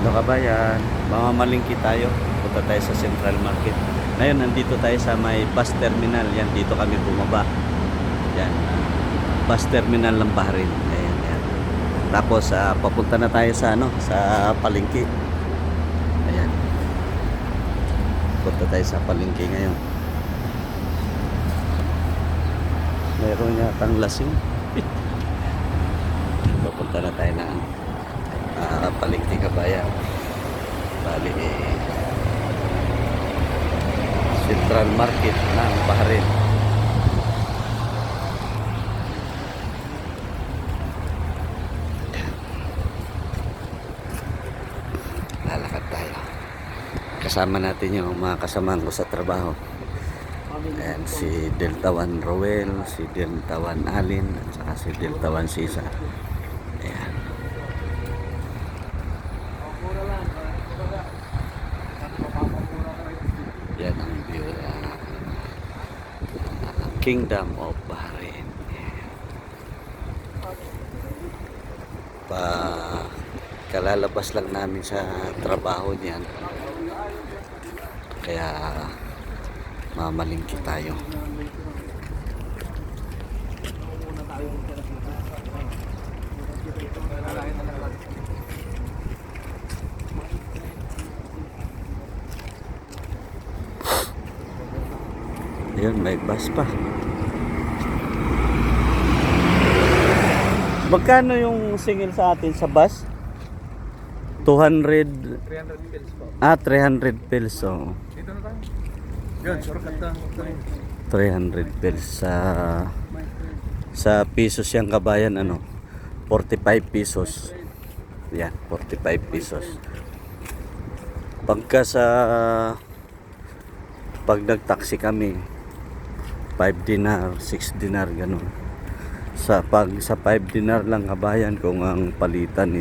Hello kabayan, mamamalingki tayo. Punta tayo sa Central Market. Ngayon, nandito tayo sa may bus terminal. Yan, dito kami bumaba. Yan, bus terminal ng Bahrain. Ayan, yan. Tapos, papunta na tayo sa, sa palengke. Ayan. Punta tayo sa palengke ngayon. Meron yatang lasing. Papunta na tayo na palengke kabayan. Bali, Central Market ng Bahrain. Lalakad tayo. Kasama natin yung mga kasamahan ko sa trabaho. Ayan, si Deltawan Rowel, si Deltawan Alin, at saka si Deltawan Sisa. Ayan. Yan ang view Kingdom of Bahrain. Kalalabas lang namin sa trabaho niyan. Kaya mamalingki tayo. Ayun, may bus pa. Magkano yung singil sa atin sa bus? 200. 300 pills po. 300 peso. Dito na tayo. Yan, shortcut na. 300 pesos sa pesos yung kabayan, 45 pesos. Yan, 45 pesos. Pag nagtaksi kami, 5 dinar, 6 dinar, ganun. Sa 5 dinar lang kabayan, kung ang palitan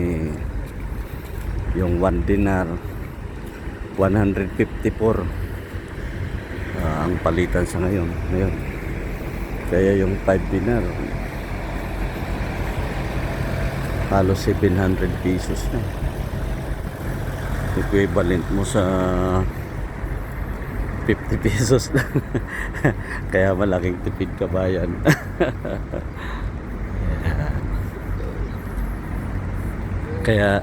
yung 1 dinar, 154 ang palitan sa ngayon. Kaya yung 5 dinar halos 700 pesos na. Equivalent mo sa 50 pesos lang. Kaya malaking tipid kabayan. Kaya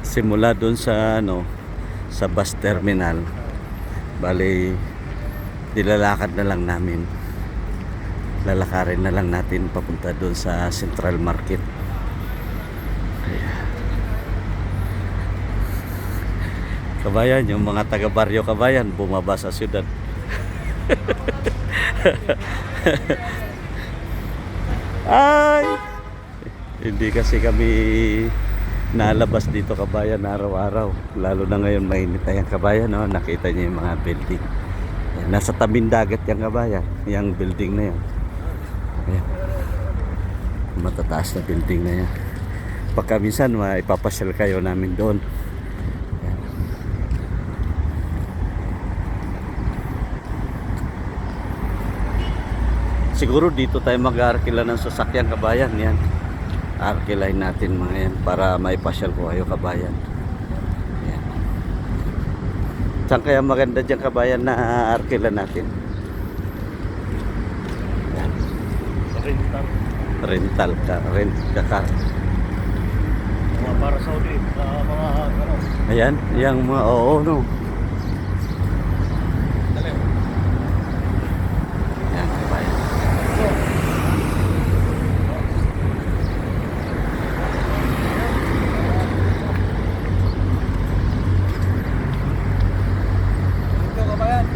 simula doon sa sa bus terminal, bali dilalakad na lang namin. Lalakarin na lang natin papunta doon sa Central Market. Kabayan, yung mga taga-baryo kabayan, bumaba sa syudad. Ay! Hindi kasi kami nalabas dito kabayan araw-araw. Lalo na ngayon mainit na yung kabayan. Nakita niyo yung mga building. Yan, nasa tabing dagat yung kabayan. Yung building na yan. Ayan. Matataas na building na yan. Pagka minsan ipapasyal kayo namin doon. Ayan. Siguro dito tayo mag-aarkila ng sasakyan kabayan. Yan, arkilahin natin mga yan para maipasyal ko kayo kabayan. Yan. Saan kaya maganda dyan kabayan na arkila natin? Rental ka, rent ka car. Mga para Saudi, mga ano. Ayan, yung mga Dali. Ayan, kabayan. Dito kabayan.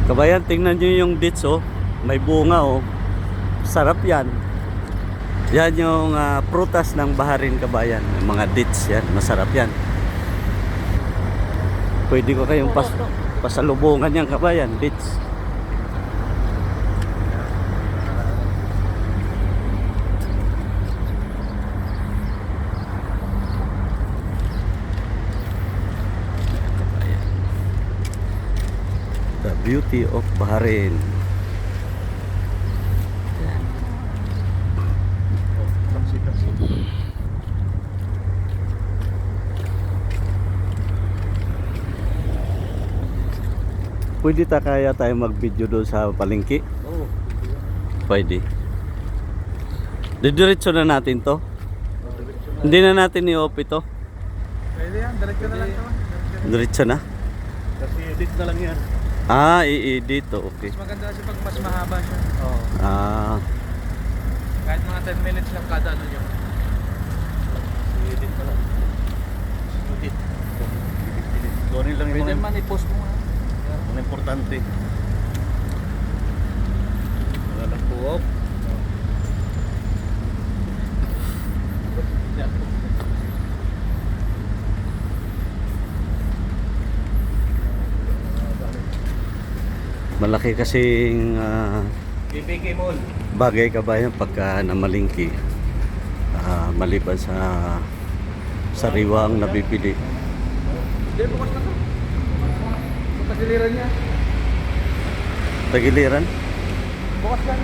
Kabayan, tingnan nyo yung dates, may bunga, sarap yan. Yan yung prutas ng Bahrain kabayan, yung mga dates yan, masarap yan. Pwede ko kayong pasalubungan yan kabayan, dates. The beauty of Bahrain. Ayan. Pwede kaya tayo mag-video doon sa palengke? Oo. Pwede. Didiretso na natin to. Hindi na natin i-off ito. Pwede yan, diretso na lang naman. Diretso na. Kasi edit na lang yan. Ah, i-edit to. Okay. Mas maganda kasi pag mas mahaba siya. Oo. Ah, Kahit mga 10 minutes lang kada ano nyo. Edit na lang. Edit. Kunin lang yung Pwede mga man i-post mo nga. ang importante. Wala lang po. malaki kasing PPK Mall. bagay kabayan pagka namalingki. Maliban sa sariwang nabibili. Hindi, bukas na to. Sa tagiliran niya. Tagiliran? Bukas lang.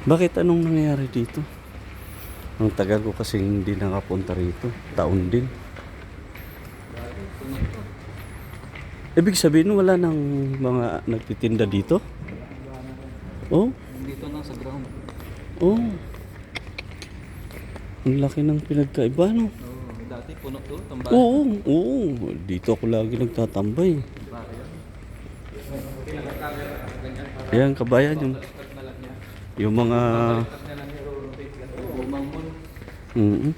Bakit anong nangyayari dito? Ang tagal ko kasi hindi nakapunta rito. Taon din. Ibig sabihin wala nang mga nagtitinda dito? Oh, Dito na sa ground. oh. Ang laki ng pinagkaiba, no? Dati puno to, tambahan. Oo, oo. Dito ako lagi nagtatambay. Ayan, kabayan, yung mga... Mm.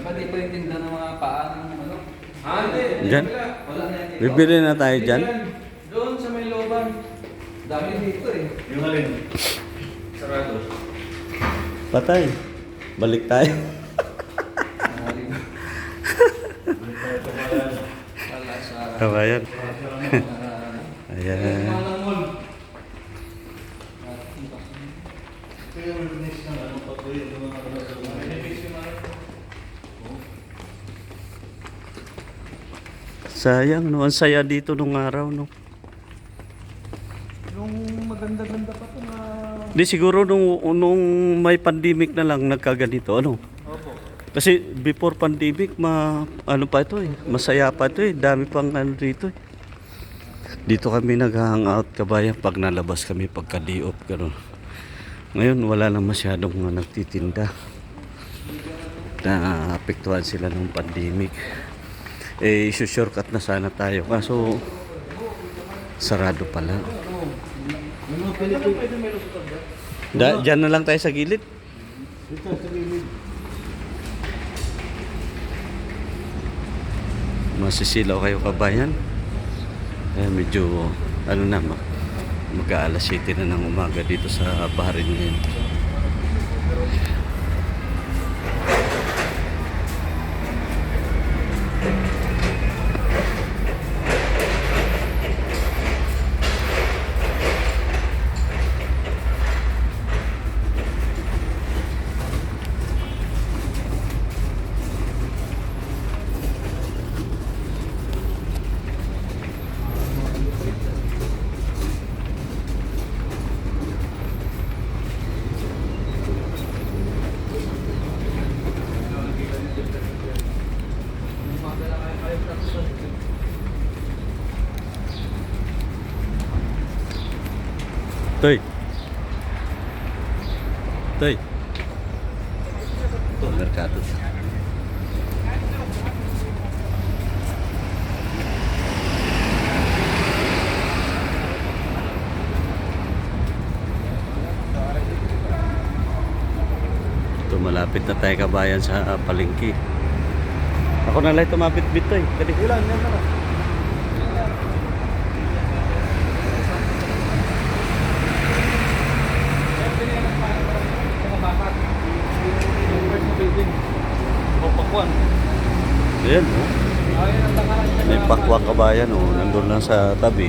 Ba't di pa yung tinda ng mga paan ng ano? Hindi. Diyan? Wala na yan dito. Bibili na tayo dyan? Doon sa may loban. Dami dito eh. Yung alin? Sarado. Patay. Balik tayo. Wala sa... Kabayan. Ayan. Sayang, no? Ang saya dito nung araw, no? Nung maganda-ganda pa ito na... Di siguro nung may pandemic na lang nagkaganito, ano? Opo. Kasi before pandemic, ano pa ito eh, masaya pa ito eh, dami pang ano dito eh. Dito kami nag-hangout kabayan pag nalabas kami pagka-diop, gano'n. Ngayon wala na masyadong nagtitinda. Naapektuhan sila ng pandemic. Eh, shortcut na sana tayo, kaso sarado pala. Diyan na lang tayo sa gilid. Masisilaw kayo kabayan. Medyo ano na mag-aalas 7 na ng umaga dito sa Bahrain ngayon. Toy. Toy. Ito, merkado. Ito, malapit na tayo kabayan sa palengke. Ako na lang tumapit-bit to eh. Kadi. Ilan? Yan na. Ayan, oh. May pakwang kabayan, oh. Nandun lang sa tabi.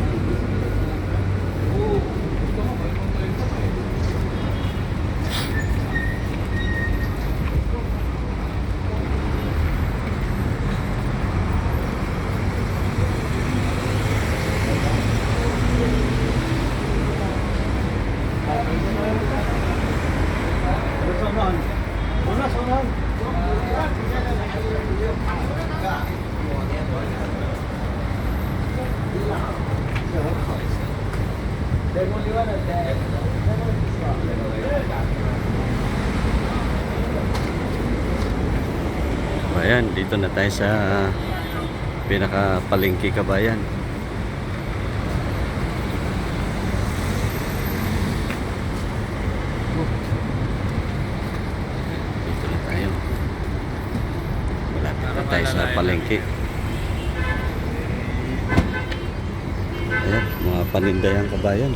Ayan, dito na tayo sa pinaka-palengke kabayan. Dito na tayo. Malapit na tayo sa palengke. Ayan, mga panindayang kabayan.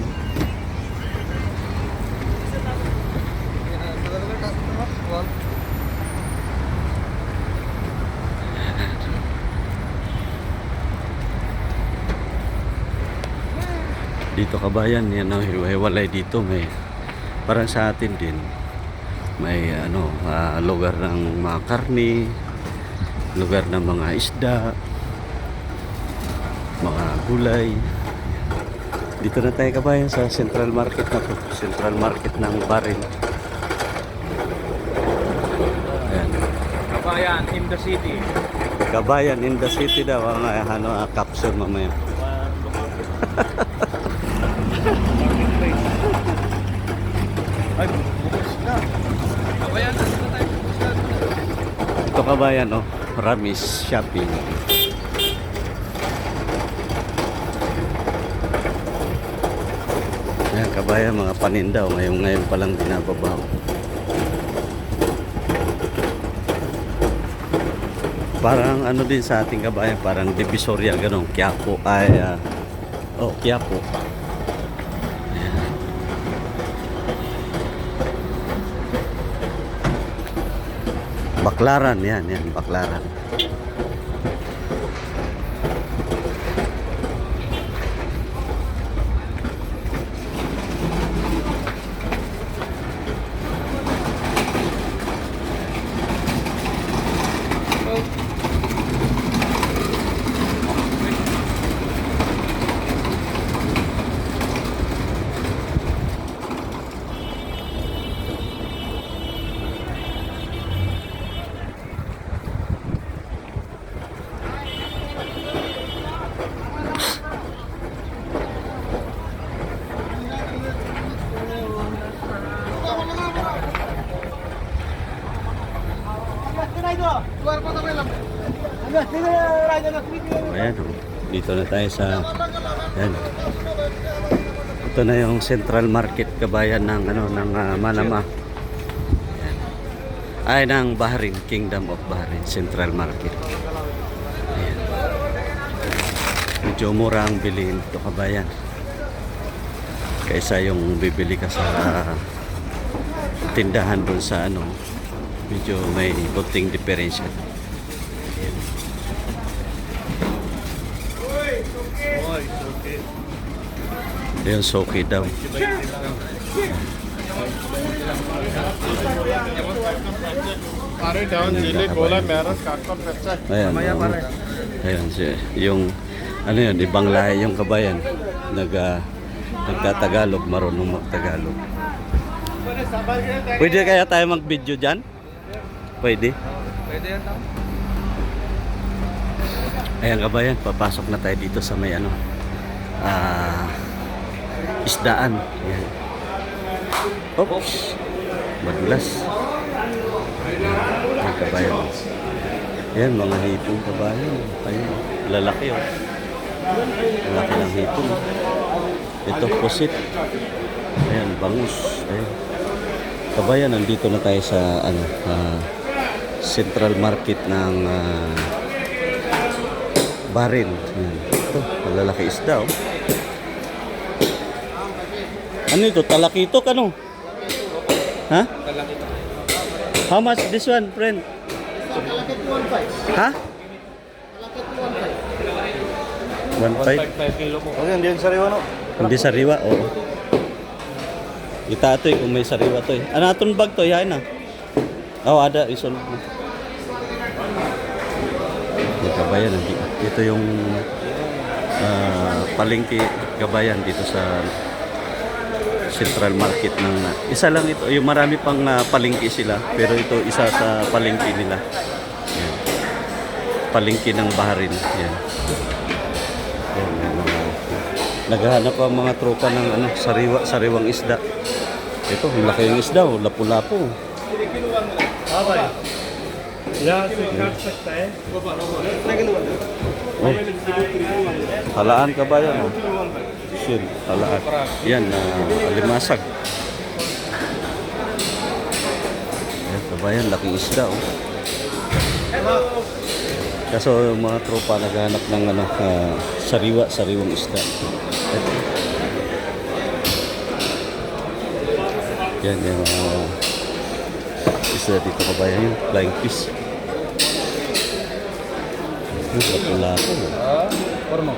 Dito kabayan, yan ang hiwalay dito, may parang sa atin din may lugar ng mga karni, lugar ng mga isda, mga gulay. Dito na tayo kabayan sa Central Market na to, Central Market ng Barin. Ayan. Kabayan in the city. Kabayan in the city daw ang caption mamaya. Ay, bukas na. Kabayan, nandito tayo. Ito kabayan, oh, Ramis Shopping. Ayan kabayan, mga paninda, oh, ngayon palang binababaw. Parang ano din sa ating kabayan, parang Divisoria, ganun, Quiapo, Quiapo. Ayan. Baklaran, yan, Baklaran. Ayan, oh. Dito na tayo sa ayan. Ito na yung Central Market kabayan ng Manama. Ayan. Ay ng Bahrain, Kingdom of Bahrain, Central Market. Ayan. Medyo mura ang bilihin ito kabayan. Kaysa yung bibili ka sa tindahan doon sa medyo may konting diferensya. Oy, okay. Ayun, soki daw. Pare down jili gola meron kakap pesa. Ayan, ayan yung yun, ibang lahi yung kabayan. Nagtatagalog, marunong magtagalog. Pwede kaya tayo mag-video dyan? Pwede. Pwede yan tao. Ayan kabayan, papasok na tayo dito sa may isdaan. Ayan. Oops. Madulas. Ayan kabayan. Ayan, mga hipong kabayan. Ayan, lalaki oh. Lalaki ng hipong. Ito, pusit. Ayan, bangus. Ayan. Kabayan, nandito na tayo sa Central Market ng Barin. Ito, malalaki isda oh. Ano ito? Talakito ka no? Ha? How much this one, friend? Ha? 1.5? Kilo po. Okay, hindi yung sariwa no. Hindi sariwa, oo. Kita ito kung may sariwa to eh. Ano atong bag to? Yain na. Oh, ada. Isolve mo. Kabayan, ito yung palengke kabayan dito sa Central Market ng isa lang ito, yung marami pang palengke sila pero ito isa sa palengke nila. Yan. Palengke ng Bahrain. Yan. Yan, Naghahanap ang mga tropa ng ano, sariwang isda. Ito, ang laki yung isda, oh, lapu-lapu. हाँ भाई यहाँ से काट सकता है Oh, halaan ka ba yan? Oh? Sure, halaan. Yan, alimasag. Yan, kabayan, laking isda. Oh. Kaso yung mga tropa naghahanap ng ano, sariwang isda. Ito. Yan, yung isda dito kabayan, yung flying fish. Lapu-lapu. Formo.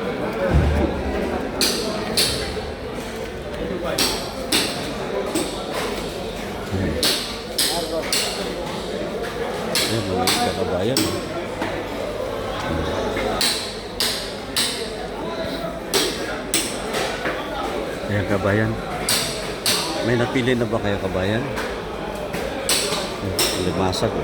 Yan, mga isda kabayan. Ayan kabayan. May napili na ba kayo kabayan? Limasag.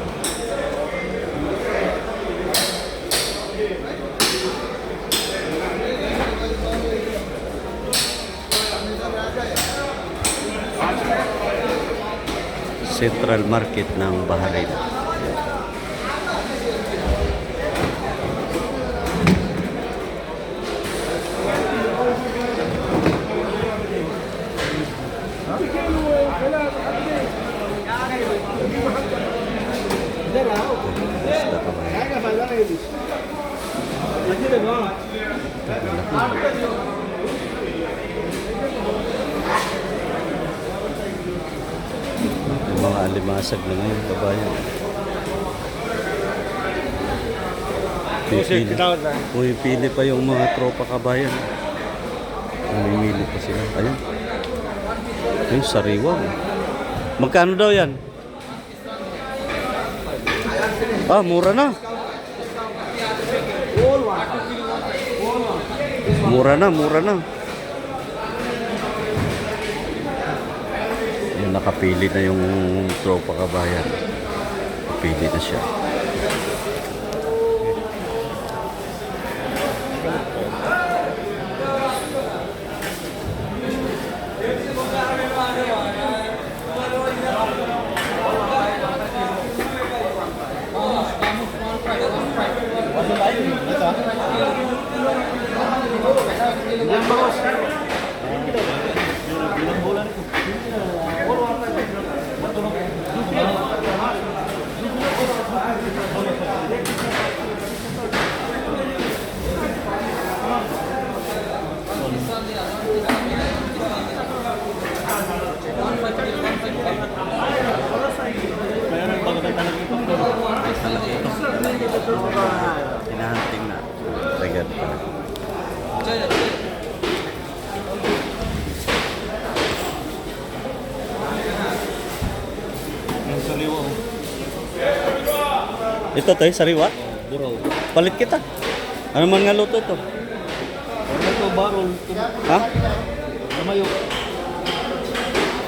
Central Market ng Bahrain. Basta kabayan. Yung mga alimasag na ngayon, kabayan. Pipili. Uy, pili pa yung mga tropa kabayan. Namimili pa sila. Ayun. Yung sariwa. Magkano daw yan? Ah, mura na. Mura na. Yung nakapili na yung tropa kabayan. Napili na siya. Hinahanting na. Regad pa. Ito tayo, sariwa? Buraw. Palit kita. Ano man nga luto ito? Ito barol. Ha? Tumayo.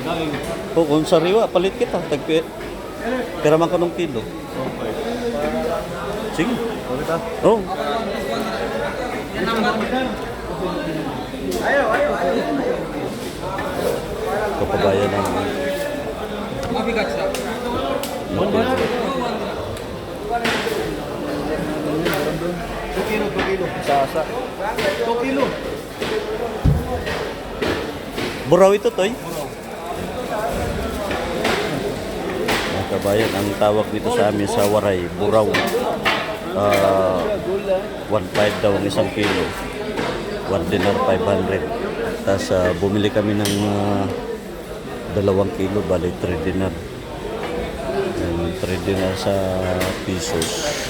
Galing. O kung sariwa, palit kita. Pera man ko ng kilo. Okay. Sige. Okay ta. Oh. Kapabayan ng Mabigat siya. Kilo. Sasa. 2 kilo. Buraw ito, Toy. Mga kabayan, ang tawag dito sa amin sa Waray, buraw. 1.5 daw ang isang kilo. 1 dinar 500. Tapos bumili kami ng 2 kilo, bali 3 dinar. 3 dinar sa pesos.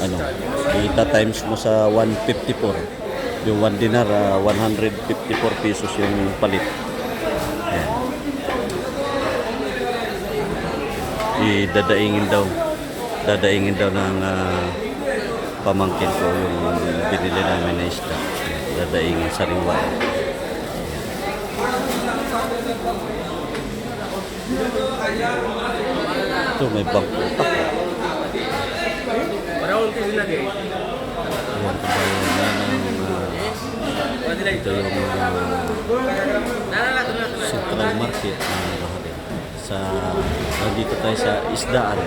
Ano, ita times mo sa 154. Yung 1 dinar, 154 pesos yung palit. Ayan. Dadaingin daw ng pamangkin ko yung binili namin na isda. Dadaingin sariwa. Ito may bangko. Ayan, kabayan na ng Ito yung Central Market mga kaharin. Nandito tayo sa isdaan.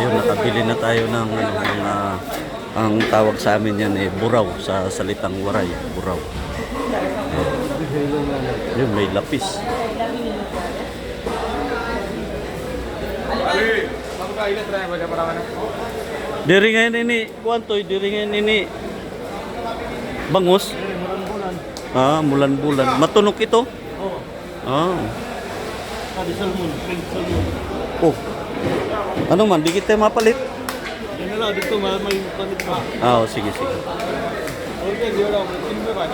Ayun, nakabili na tayo ng ang tawag sa amin yan buraw sa salitang Waray, buraw. Ayun, may lapis. Diri ngayon ini, kuantoy, diri ngayon ini. Bangus? Mulan-bulan. Matunok ito? Oo. Di salmon, pink salmon. Oh. Ano man, di kita mapalit? Yan na lang, dito may palit pa. Sige. Okay, di wala. Hindi ba?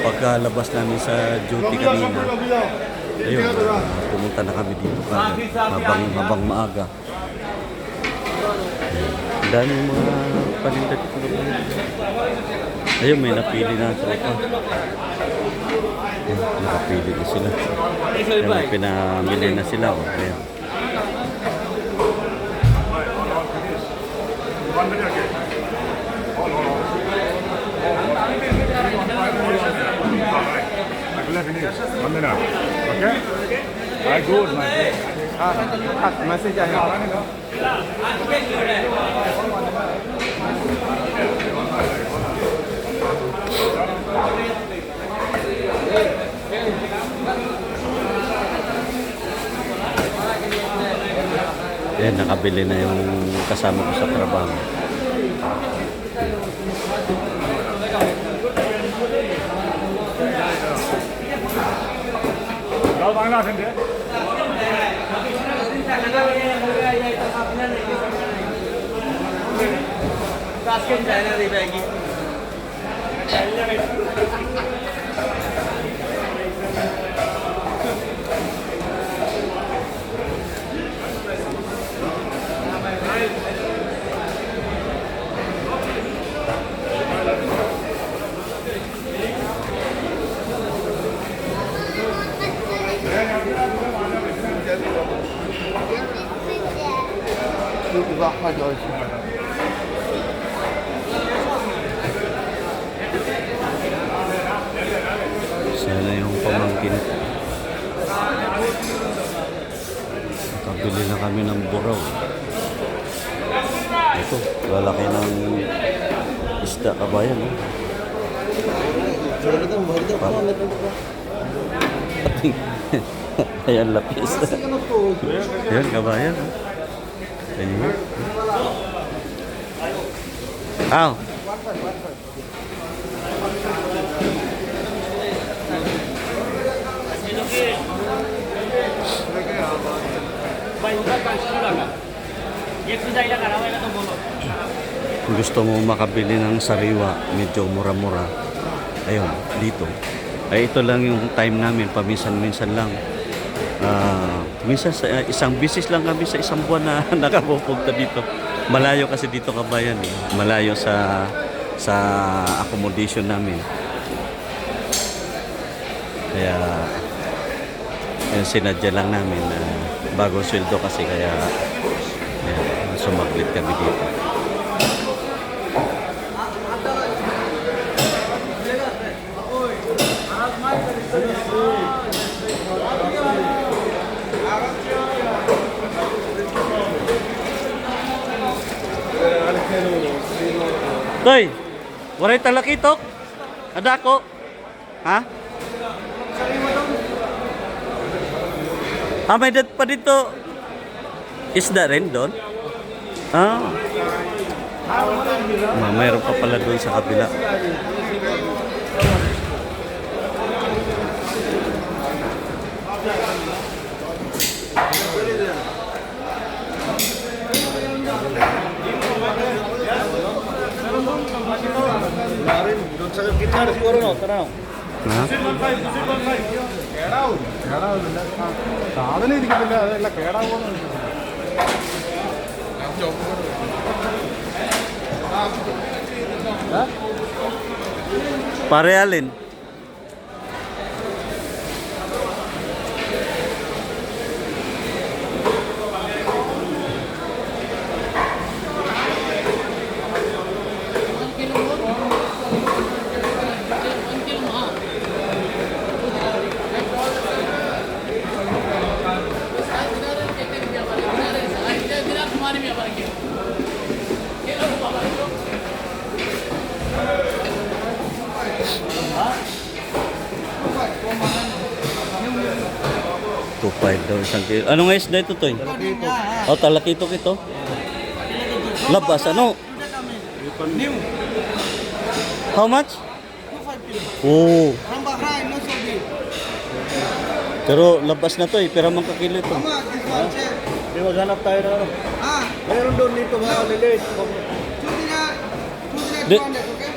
Pagkalabas namin sa duty kanina, ayun, pumunta na kami dito habang maaga. Ang daming mga paninda dito. Ayun, may napili na tropa. Ayun, nakapili na sila. Ayun, may pinamili na sila. Ayun. Okay? I good, my friend. Message I have. Ayan, nakabili na yung kasama ko sa trabaho. Sana yung pamangkin ko. Nakabili na kami ng buraw. Ito, lalaki ng isda kabayan. Ayan, lapis. Ayan, kabayan. Ayan. Kung gusto mo makabili ng sariwa, medyo mura-mura. Ayun, dito. Ay, ito lang yung time namin, paminsan-minsan lang. Minsan isang bisis lang kami sa isang buwan na nakapupunta dito. Malayo kasi dito kabayan eh. Malayo sa accommodation namin. Kaya yung sinadya lang namin na bagong sweldo kasi kaya sumaglit kami dito. Toy, waray talakitok? Ada ko? Ha? May dat pa dito. Isda rin doon? Mayroon pa pala doon sa kabila. സാധനം ഇരിക്കുന്നില്ല അതല്ല കേടാവുന്നു Parealin. 2.5 daw isang kilo. Ano nga isda ito, Toy? Oh, talakitok ito. Labas, ano? New. How much? 2.5 kilo. Oh, From Bahrain, no Saudi. pero labas na to eh. Pero mang kakilo ito. Mama, this one check. May maghanap tayo ng ano. Ah, Mayroon doon dito mga lilit. 2 dinar, 2 dinar Di- 200, okay?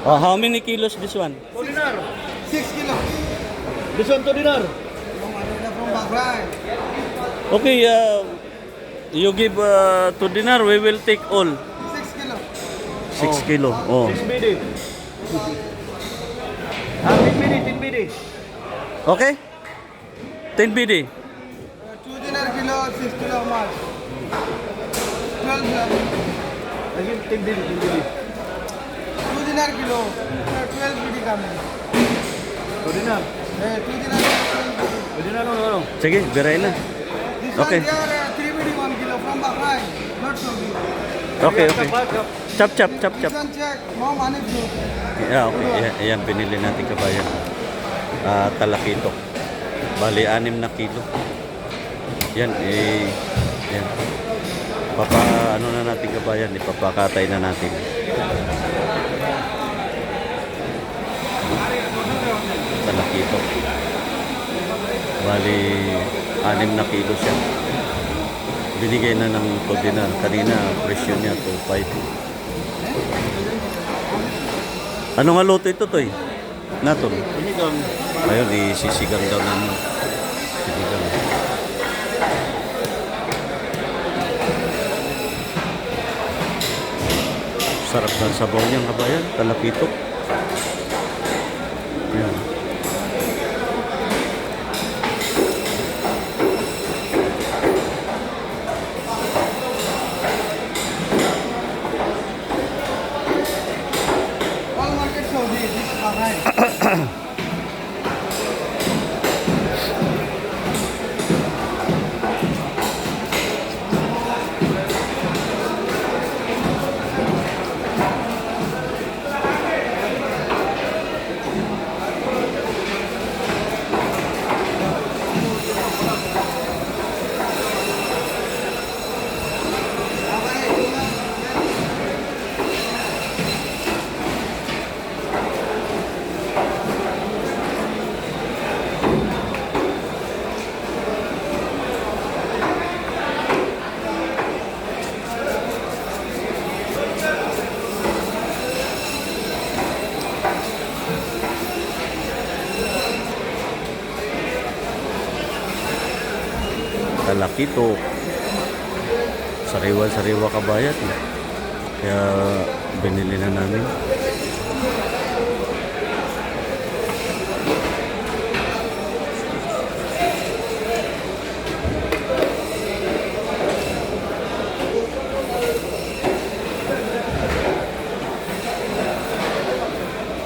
Oh, how many kilos this one? 2 dinar. 6 kilo. This one 2 dinar. From Manila, from Bahrain. Okay, you give 2 dinar, we will take all. 6 kilo. 6 kilo. Oh. 6 BD. Ah, 10 BD, 10 BD. Okay? 10 BD. 2 dinar kilo, 6 kilo how much? 12 dinar. Again, 10 BD, 10 BD. 2 dinar kilo, 12 BD coming. 2 dinar. 2 dinar, 12 BD. 2 dinar ano? Sige, biray na. This Okay. one they are 3 BD 1 kilo from Bahrain, not Saudi. Okay, okay. Chop, chop, chop, This chop. one check, no money blue. Yeah, okay. Ayan, binili natin kabayan. Talakitok. Bali, 6 na kilo. Yan, yan. Ano na natin kabayan, ipapakatay na natin. Talakitok. Bali, 6 na kilo siya. Binigay na ng 2 dinar. Kanina, presyo niya 2.5. Ano nga luto ito, Toy? Natol. Sinigang. Ayun, isisigang daw namin. Sinigang. Sarap ng sabaw niyang kabayan. Talapitok. Yan. All market Saudi, this is Bahrain. Talakitok. Sariwa-sariwa kabayan. Kaya binili na namin.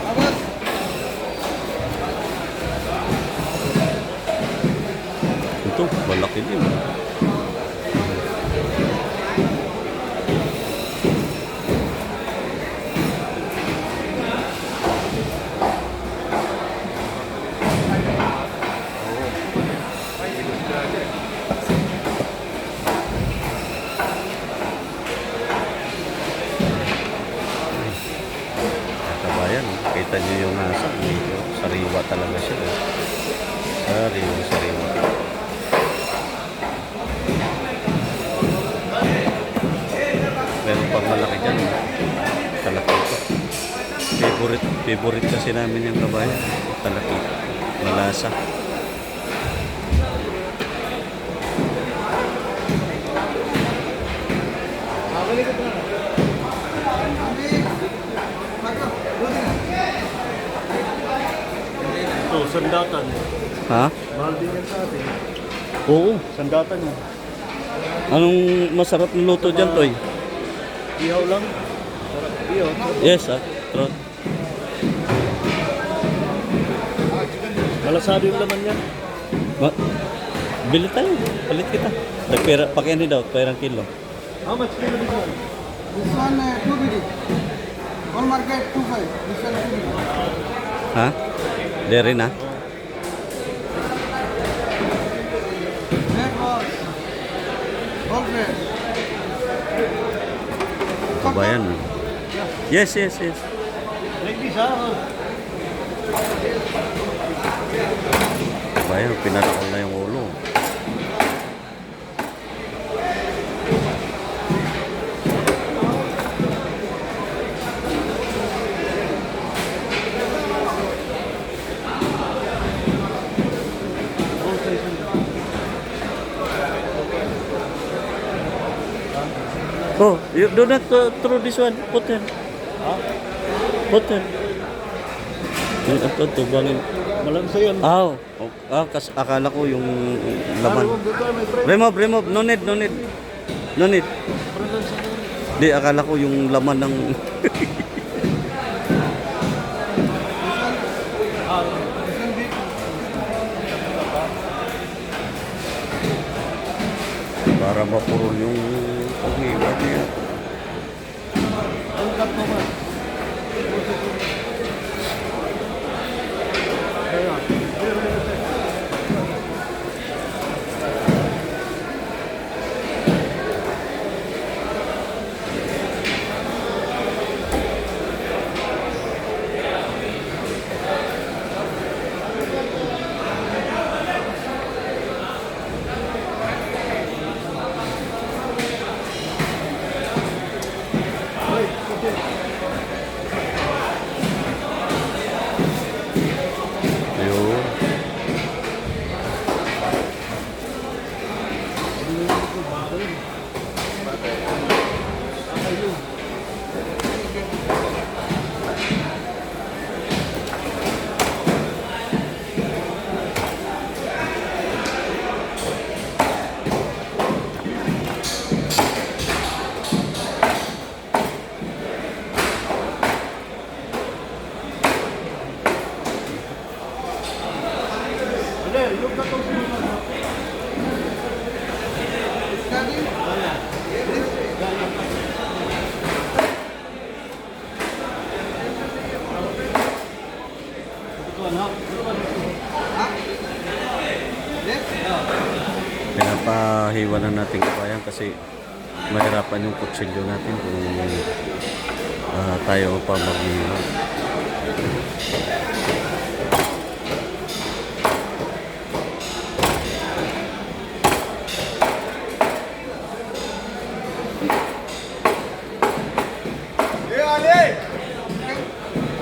Abbas, Ito, malaki din. Kabayan, kita nyo yung nasa. Dito, sariwa talaga siya. Sariwa, sariwa. Meron pang malaki dyan. Talakito. Favorite kasi namin yung kabayan. Talakito. Malasa. Ito, sandatan. Ha? Mahal din yan sa atin. Oo. Sandatan mo. Anong masarap na luto dyan, Toy? Ihaw lang. Sarap. Ihaw. Yes, trot. Malasado yung laman yan. Bili tayo. Palit kita. Pera, pakiani daw, perang kilo. How much kilo this one? This one 2 BD. All market 25. This one 2 BD. Ha? Di rin ha? Red boss. All red. Kabayan. Yes, yes, yes. Like this, huh? Kabayan, pinarakal na yung ulo. Oh, you do not throw this one. Put her. Put her. Yung ito, tubangin. Malansa yun. Akala ko yung laman. Remove. No need. No need. Di, akala ko yung laman ng... Para mapurol yung paghiwa niya. Ayun. Pinapahiwa na natin kabayan kasi mahirapan yung kutsilyo natin kung tayo pa maghiwa.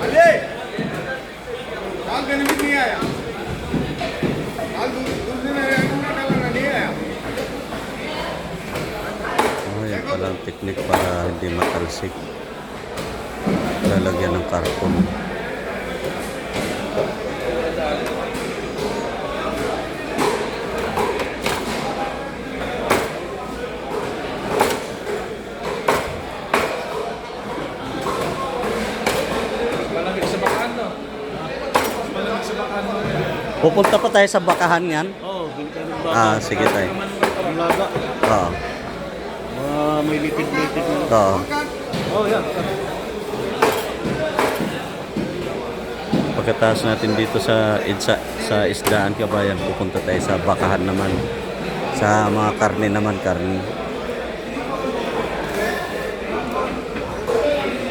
अले काल गणित नहीं आया काल दूसरे में नहीं आया Yan pala ang teknik para hindi matalsik. Lalagyan ng karton. Malamig sa bakan, no? Malamig sa bakan, no? Pupunta pa tayo sa bakahan yan? Oo, bintang ng baka. Sige tayo. Ang laga. Oo. May lipid-lipid na. Oo. Oh, yeah. Pagkatapos natin dito sa isdaan kabayan, pupunta tayo sa bakahan naman. Sa mga karne naman, karne.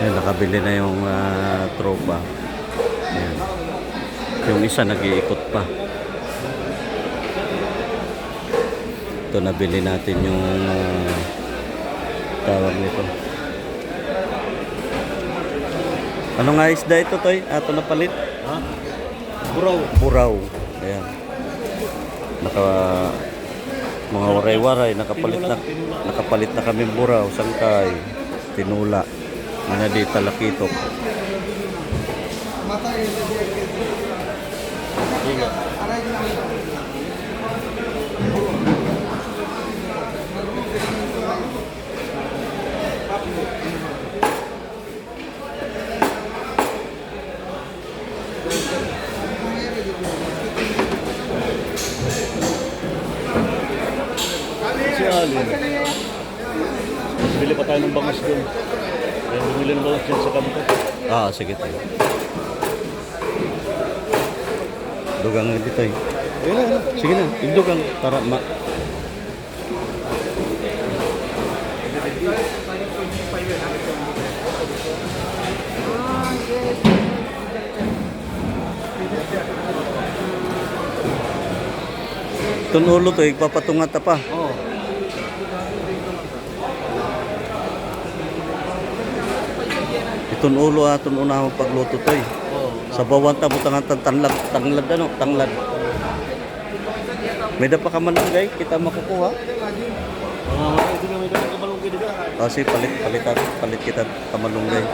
Ayan, nakabili na yung tropa. Ayan. Yung isa nag-iikot pa. Ito nabili natin yung tawag nito. Ano nga isda ito, Toy? Ito na palit? Ha? Buraw. Buraw. Ayan. Mga waray-waray, nakapalit na kami buraw, sangkay, tinula, manadi, talakitok. mata aray na Si Ali. bibili pa tayo ng bangus doon. Kaya bumili ng bangus dyan sa kanto. Ah, sige tayo. Dugang nga dito eh. Ayun na, ayun na. Sige na, dugang para Itong ulo to, ipapatungat pa. Oo. Itong ulo itong unahang pagluto to eh. Oo. Sa bawang tabutangan tanglad, tanglad. May dapa ka man lang guys, kita makukuha. Hindi na may dapat kamalungkid dito. Kasi palit kita kamalunggay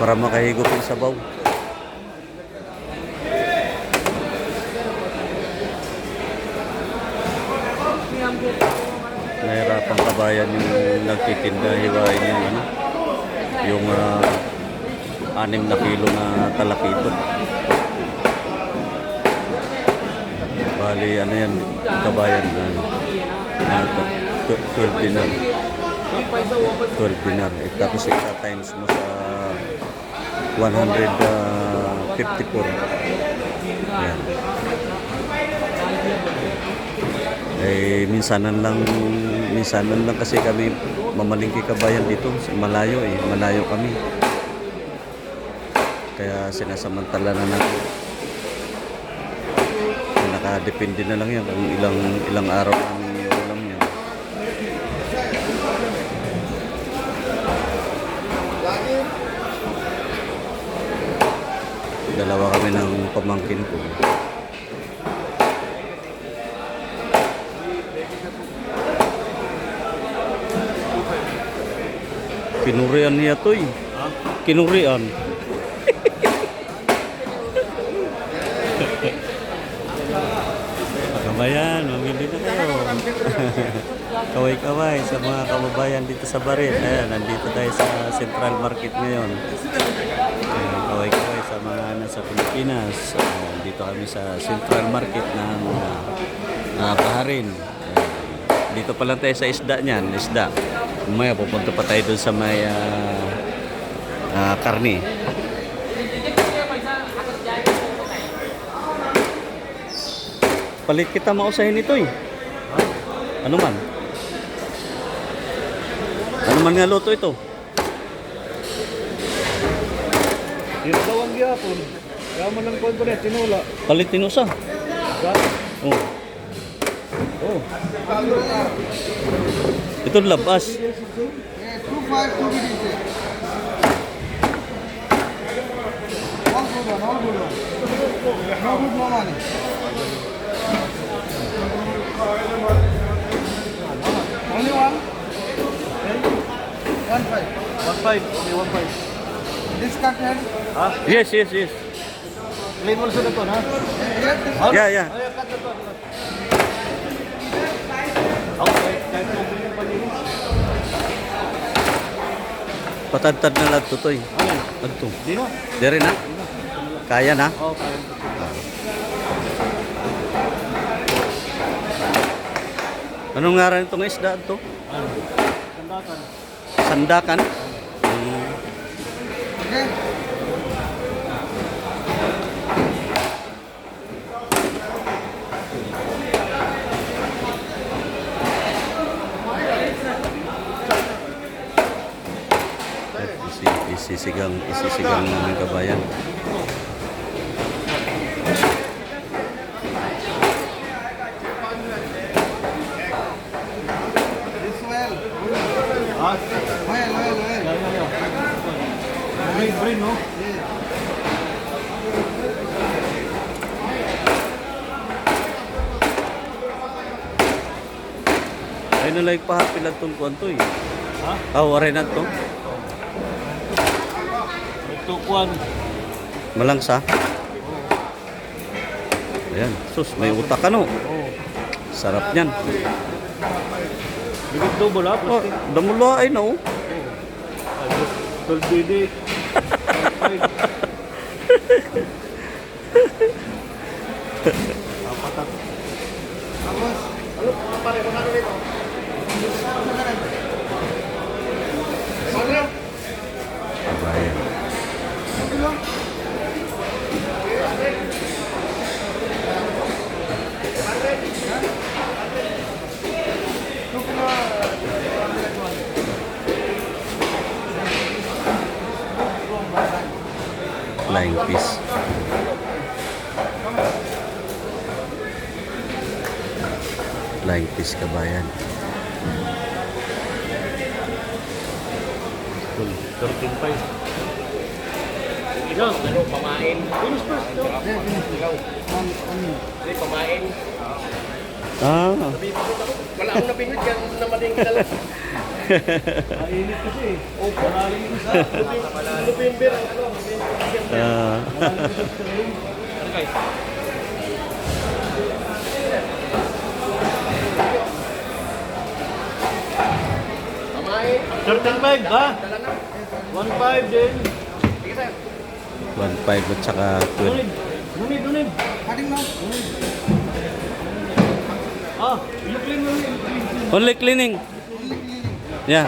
para makahigop yung sabaw. Nahirapang kabayan yung nagtitinda, hiwain yung ano, yung 6 na kilo na talakito. Bali, ano yan, kabayan na 12 dinar. 12 dinar. Tapos times mo sa 154. Yan. Minsanan lang kasi kami mamalingki kabayan dito. Malayo kami. Kaya sinasamantala na natin. Nakadepende na lang yan kung ilang araw namin yung ulam yan. Dalawa kami ng pamangkin ko. Kinurian niya to eh. Kinurian. Kabayan, mamili na kayo. Kaway-kaway sa mga kababayan dito sa Barin. Ayan, nandito tayo sa Central Market ngayon. Ayan, kaway-kaway sa mga nasa Pilipinas. Ayan, dito kami sa Central Market ng Baharin. Ayan, dito pa lang tayo sa isda niyan, isda. Umaya, pupunta pa tayo dun sa may karne. Palit kita mausahin ito eh. Ano man? Ano man nga luto ito? Tinatawang gyapon. Kaya man lang kuwan ko na, tinula. Palit tinusa. Oh. Oh. Ito labas. Yeah, 252 BDC. All good one, all good one. No good, no money. Only one? 1.5. 1.5. May 1.5. Discounted? Yes. Claim mo sa ito, ha? Yeah, this Yeah. Ay, cut na to. Okay, kahit mo yung panilis. Patadtad na lang tutoy. Ano? Agto. Di na. Dire na? Kaya na? Okay. Anong ngaran itong isda ito? Ano? Sandakan. Sandakan? okay? Isisigang namin kabayan. This well. Ha? Well. Brain, no? Ay nalay pahapilan itong kuwanto eh. Ha? Waray na ito. Ito kuwan. Malangsa. Ayan. Sus, may utak ka no. Oh. Sarap niyan. Bigit double, ha? Oh, Plastic. damula ay no. 12 BD. 5. Apatat. Tapos, Ano pare, magkano nito? Flying fish. Flying fish kabayan. 13.5. Ikaw, ano, pamain. Finish first. Hindi, pamain. Ah. Wala akong napinit yan na maling dala. Mainit kasi. Opo. Lupin beer ang ano. Ah. Ano guys? Pamain. 13.5 ha? 1.5 din. 1.5 at saka 12. Dunid. Cutting mo. Ah, you clean mo. Only cleaning. Yeah.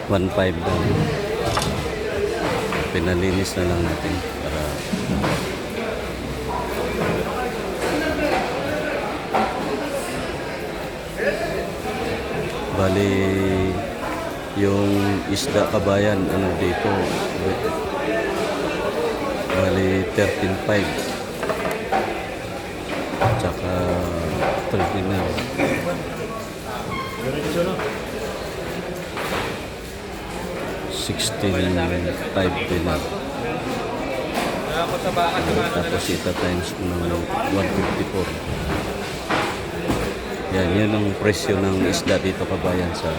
1.5 daw. Pinalinis na lang natin para bali yung isda kabayan ano dito bali 13.5 tsaka 16.5 dinar. Tapos ita times ng 154. Yan ang presyo ng isda dito kabayan sa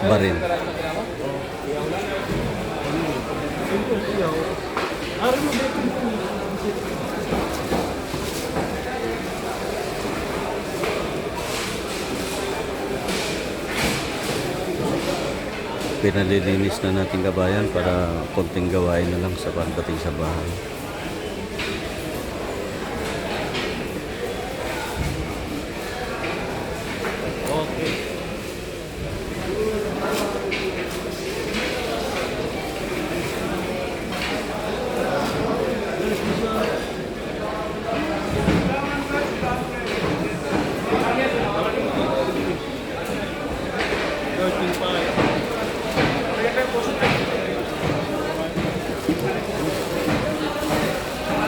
Barin. Pinalilinis na natin kabayan para konting gawain na lang sa pagdating sa bahay.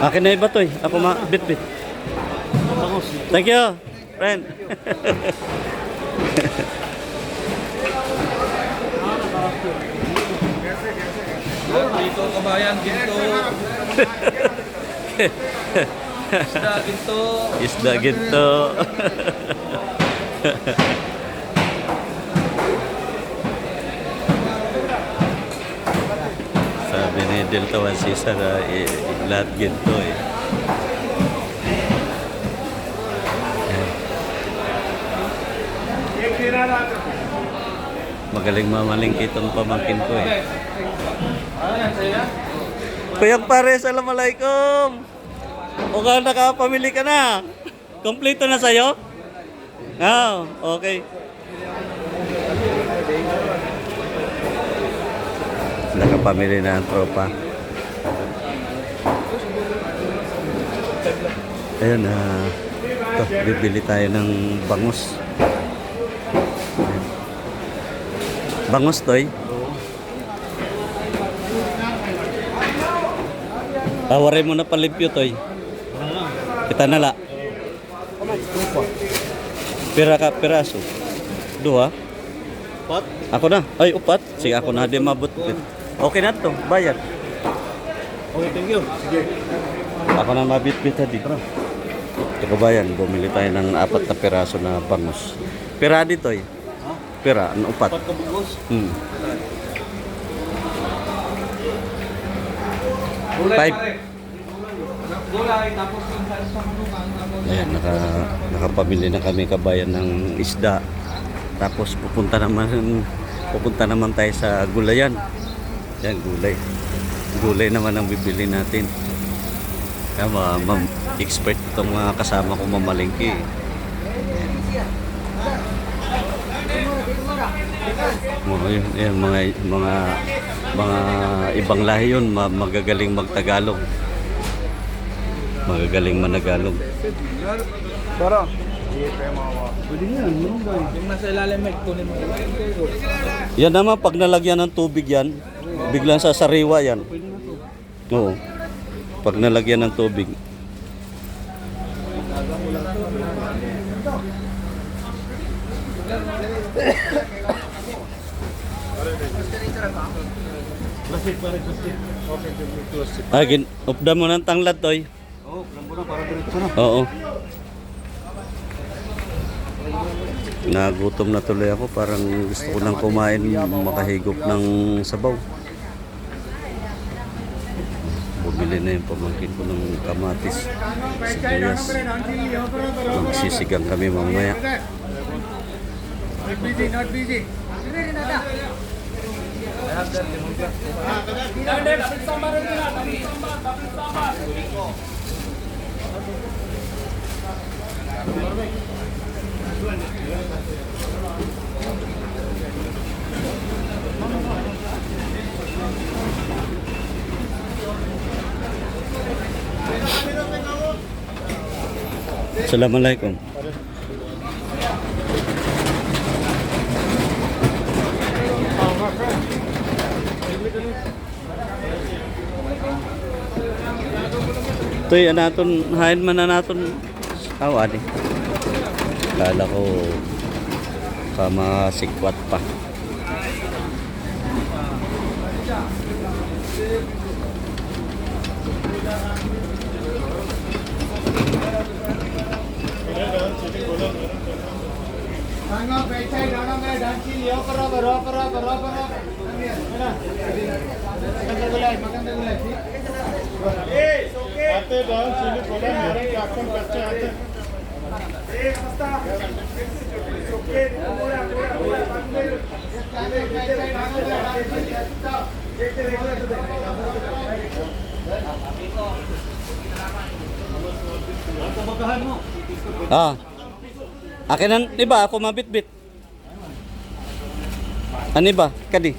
Akin na iba to eh. Ako bit-bit. Thank you, friend. Dito kabayan, ginto. Isda, ginto. Isda ginto. Sabi ni Delta Cesar, lahat ginto eh. Magaling mamalingkit ang pamangkin ko eh. Kuyang pare, assalamualaikum. O ka, nakapamili ka na? Kompleto na sa'yo? Ah, okay. Nakapamili na ang tropa. Ayun, ito, bibili tayo ng bangus. Bangus, Toy? Waray mo na palimpyo, Toy. Kita nala. Piraso. Dua. Pot? Ako na. Ay, upat. Sige, ako na. Di mabot. Okay na to. Bayad. Okay, thank you. Sige. Ako na mabit-bit tadi. Ito bayan. Bumili tayo ng 4 na piraso na bangus. Pira dito eh. Pira, ano, upat. Pot kabugos. Gulay, Five. pare. Gulay, tapos yung sa Ayan, nakapamili na kami kabayan ng isda. Tapos pupunta naman tayo sa gulayan. Yan, gulay. Gulay naman ang bibili natin. Kaya expert itong mga kasama ko mamalingki. Yan, mga ibang lahi yun, magagaling magtagalog. Magagaling managalog. Tara. Pwede nga, meron ba? Yung nasa ilalim mic, kunin mo. Yan naman, pag nalagyan ng tubig yan, biglang sasariwa yan. Oo. Pag nalagyan ng tubig. Upda mo ng tanglad, Toy. Oo, lambo na, para diretso na. Oo. Nagutom na tuloy ako. Parang gusto ko nang kumain, makahigop ng sabaw. Bumili na yung pamangkin ko ng kamatis, sibuyas. Magsisigang kami mamaya. Not busy, not busy. Assalamualaikum. Toy, anaton hain man na naton awan eh. Kala ko kama sikwat pa. Hang बैठ जाए गाना में डांस की लियो करो करो करो करो करो है ना मगन दे ए ओके आते डाउन चिली कोला मेरे काकम कच्चे आते ए मस्ता ओके पूरा पूरा पूरा Ah. Akin nan, di ba ako mabitbit? Ani ba? Kadi.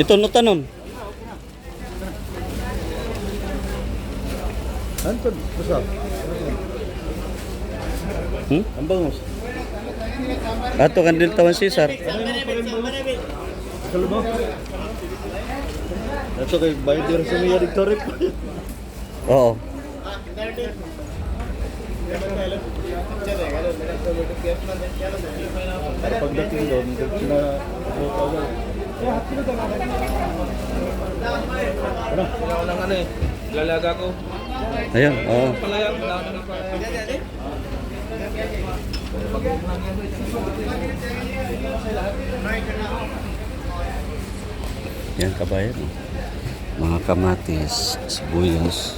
Ito no tanon. Anton, basta. Ang bangus. Ato kandil tawan Cesar. Kalau mau. Ito kay bayad dito sa mga diktorip. Oo. Para pagdating doon, diretso na tawag. Wala lang ano eh. Lalaga ko. Ayun, oo. Palayang, dami ng palayang. Yan kabayan. Mga kamatis, sibuyas.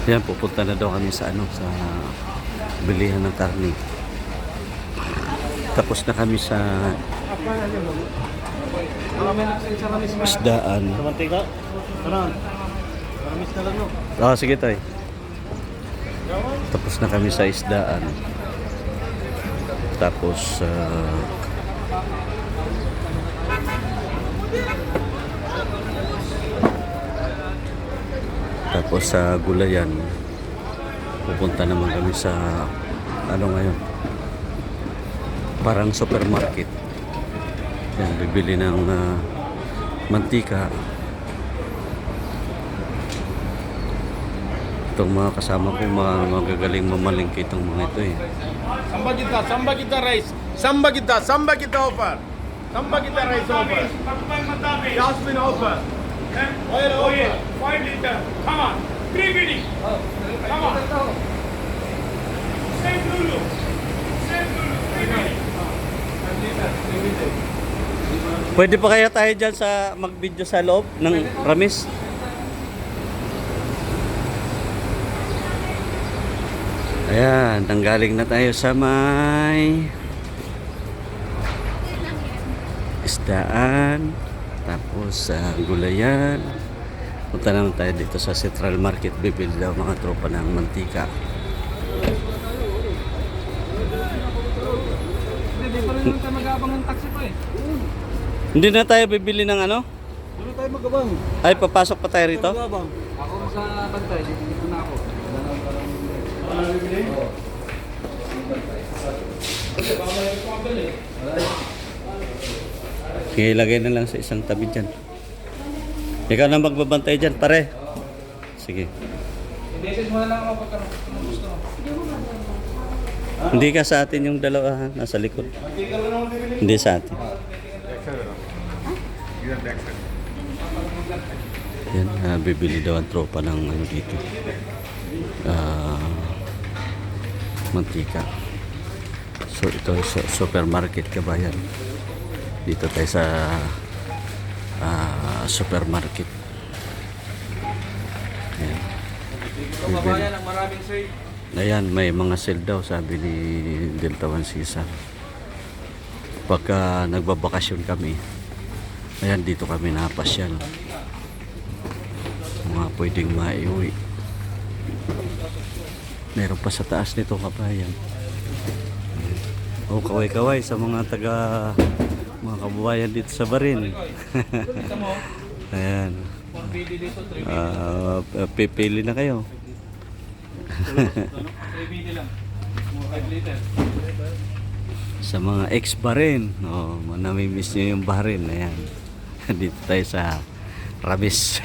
Yan, pupunta na daw kami sa ano, sa bilihan ng karne. Tapos na kami sa isdaan. Mantika. Kanan. Paramis na lang no. Ah, sige tayo. Tapos na kami sa isdaan. Tapos sa gulayan pupunta naman kami sa ano ngayon, parang supermarket. Yan, bibili ng mantika. Itong mga kasama ko, mga magagaling mamalingkit ang mga ito eh. samba kita rice, samba kita offer. Samba kita rice offer. Jasmine offer. Oil offer. 5 liter. Come on. 3 bidding. Come on. Same Lulu. Same Lulu. 3 bidding. Pwede pa kaya tayo dyan sa mag-video sa loob ng Ramis? Ayan, nanggaling na tayo sa may isdaan, tapos sa gulayan. Punta naman tayo dito sa Central Market, bibili daw mga tropa ng mantika. Hindi pa rin tayo mag-aabang ng taxi pa eh. Hindi na tayo bibili ng ano? Dito tayo magabang. Ay, papasok pa tayo rito? Magabang. Ako sa bantay, dito na ako. Sige, lagay na lang sa isang tabi dyan. Ikaw na magbabantay dyan, pare. Sige. I-message mo na lang ako pagka anong gusto mo. Hindi ka sa atin yung dalawa, ha? Nasa likod. Hindi sa atin. Yan, bibili daw ang tropa ng ano dito. Mantika. So ito sa supermarket kabayan. Dito tayo sa supermarket. Ayan. Bibili. Ang maraming sir. Ayan, may mga sale daw sabi ni Delta One Caesar. Pagka nagbabakasyon kami, ayan dito kami napasyal. Mga pwedeng maiuwi. Meron pa sa taas nito kabayan. Oh, kaway-kaway sa mga mga kababayan dito sa Barin. Ayan. Pipili na kayo. 3BD lang. 5 liter. Sa mga ex-Barin, oh, namimiss nyo yung Barin. Ayan. Dito tayo sa Rabis.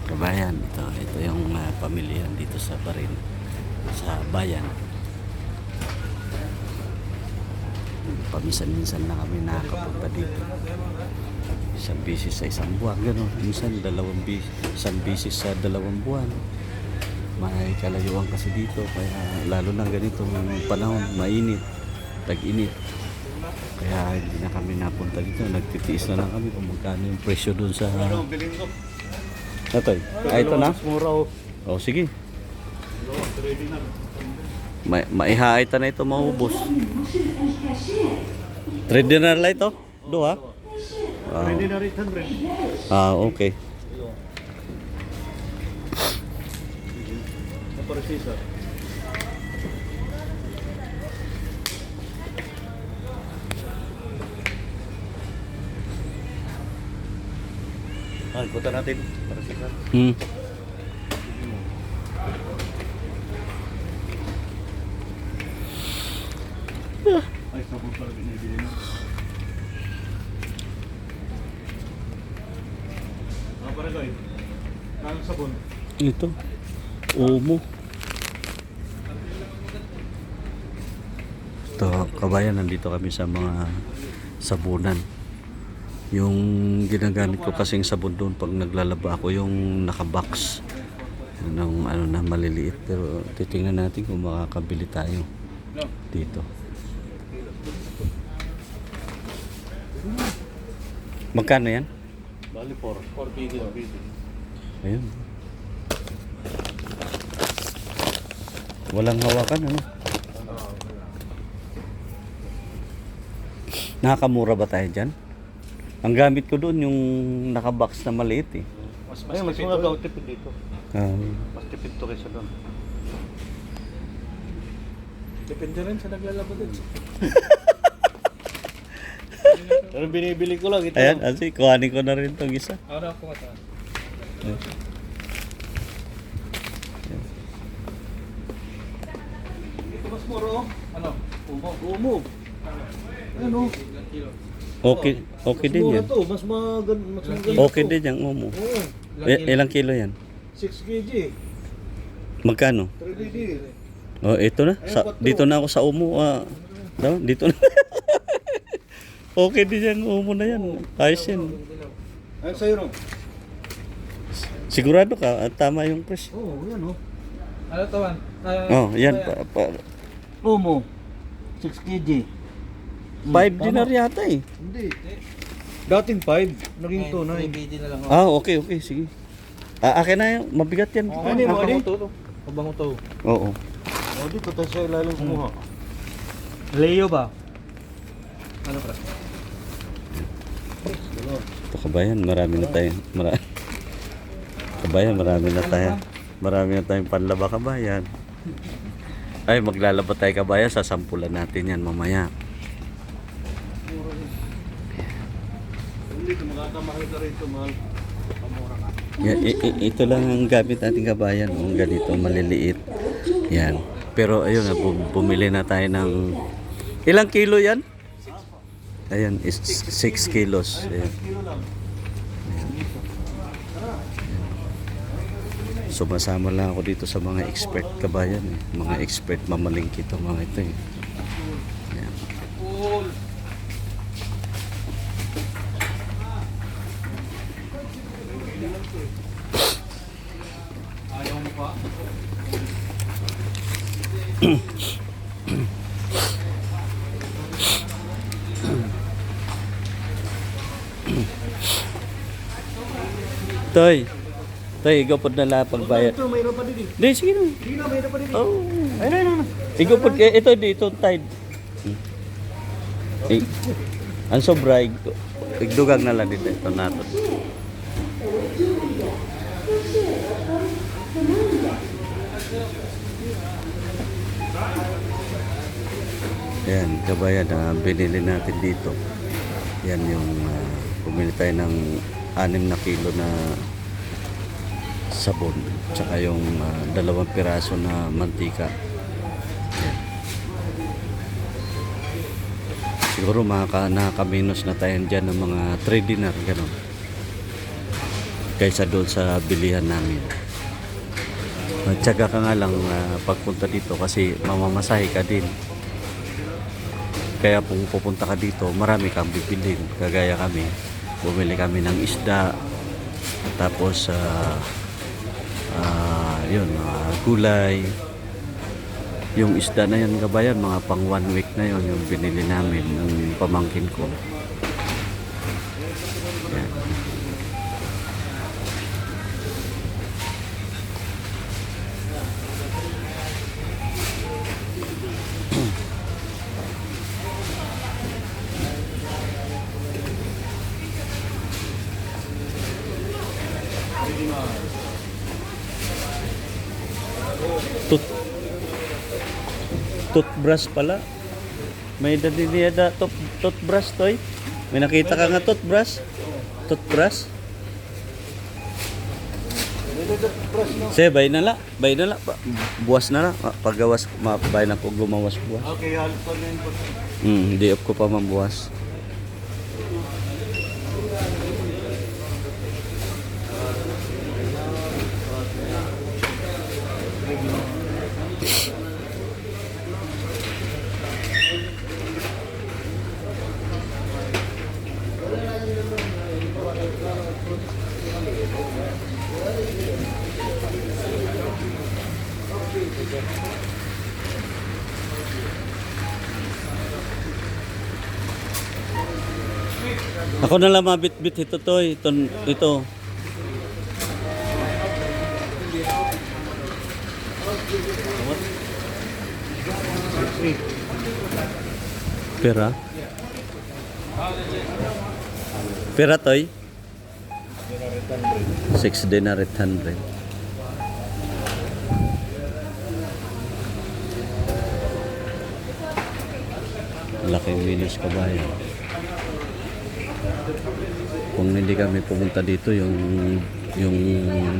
Kabayan, ito yung pamilya dito sa Barin, sa bayan. Paminsan-minsan na kami nakakapunta dito. Isang bisis sa isang buwan, gano'n. Minsan isang bisis sa 2 buwan. May kalayuan kasi dito, kaya lalo na ganito panahon, mainit, tag-init. Kaya hindi na kami napunta dito, nagtitiis na lang kami kung magkano yung presyo doon sa... Ito, ito na? Oh, sige. Maihaita na ito, maubos. Ready na lang ito? Do ha? Ready na rin 100. Okay. Para Caesar. Punta natin para Caesar. Ay, sabon pala binibili na. Para guys. Anong sabon? Ito. Omo. Ito, kabayan, nandito kami sa mga sabunan. Yung ginagamit ko kasing sabon doon pag naglalaba ako, yung nakabox. Yung ano na maliliit. Pero titingnan natin kung makakabili tayo dito. Magkano yan? Bali 4 BD. Ayun. Walang hawakan, ano? Nakakamura ba tayo dyan? Ang gamit ko doon yung nakabox na maliit eh. Mas mga daw tipid dito. Mas tipid to kaysa doon. Depende rin sa naglalaba din. Pero binibili ko lang ito. Ayan, kasi kuhanin ko na rin itong isa. Ano ako ata? Ito mas mura oh. Ano? Umo. Ano? Okay din yan. to, mas maganda. Okay din yan, Omo. Oo. Ilang kilo yan? 6 kg. Magkano? 3 BD. Oh, ito na. Dito na ako sa Omo. Dito na. Okay din yan, Omo na yan. Ayos yan. Ay, sa'yo ron. Sigurado ka, tama yung presyo. Oo, yan oh. Ano to, man? Yan. Umo. 6 kg. 5 dinar yata eh. Hindi. Dating 5, naging 2, 9. 3BD na lang. Okay, sige. Akin na yan, mabigat yan. Ano mo, Adi? Kabango to. Oo. O, dito tayo sa ilalim kumuha. Leo ba? Ano pra? Ito kabayan, marami na tayo. Kabayan, marami na tayo. Marami na tayong panlaba kabayan. Ay, maglalaba tayo kabayan, sasampulan natin yan mamaya. Ito lang ang gamit nating kabayan, ang ganito maliliit. Yan. Pero ayun na, bumili na tayo ng ilang kilo yan? Ayan, is 6 kilos. Ayan. Sumasama lang ako dito sa mga expert kabayan, eh. Mga expert mamalingkit ang mga ito eh. Ayan. Toy. Toy, ikaw po na lang pagbayad. Ito, mayroon pa din. Di, sige na. Hindi na, mayroon pa din. Oh. Ayun. Ikaw po, ito dito, tide. Eh, ang sobra, igdugang na lang dito. Ito natin. Ayan, kabayan na binili natin dito. Yan yung bumili tayo ng 6 na kilo na sabon. Tsaka yung 2 piraso na mantika. Ayan. Siguro nakakaminos na tayo dyan ng mga 3 dinar. Ganun. Kaysa doon sa bilihan namin. Tsaga ka nga lang pagpunta dito kasi mamamasahe ka din. Kaya kung pupunta ka dito, marami kang bibilhin. Kagaya kami, bumili kami ng isda, tapos yun, gulay. Yung isda na yan, kabayan, mga pang 1 week na yun, yung binili namin ng pamangkin ko. Yan. Toothbrush pala. May dadiniyada toothbrush toy. May nakita ka nga toothbrush? Toothbrush? Sige, bay na la. Bay na la. Buwas na la. Paggawas, bay na ko gumawas buwas. Okay, halos pa na Hindi ko pa mambuwas. Ako na lang mabit-bit ito toy. Ito. Pera? Pera toy? 6 dinar 800. Laking minus kabayan. Kung hindi kami pumunta dito, yung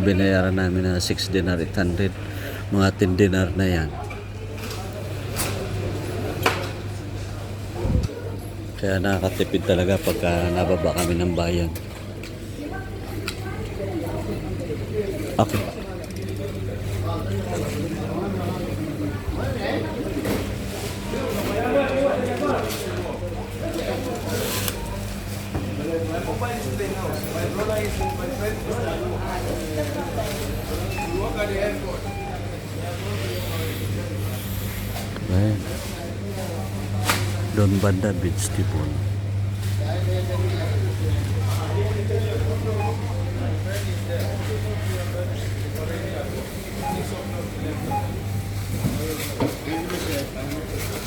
binayaran namin na 6 dinar 800, mga 10 dinar na yan. Kaya nakakatipid talaga pagka nababa kami ng bayan. Okay. Ayan. Don Banda Vegetable.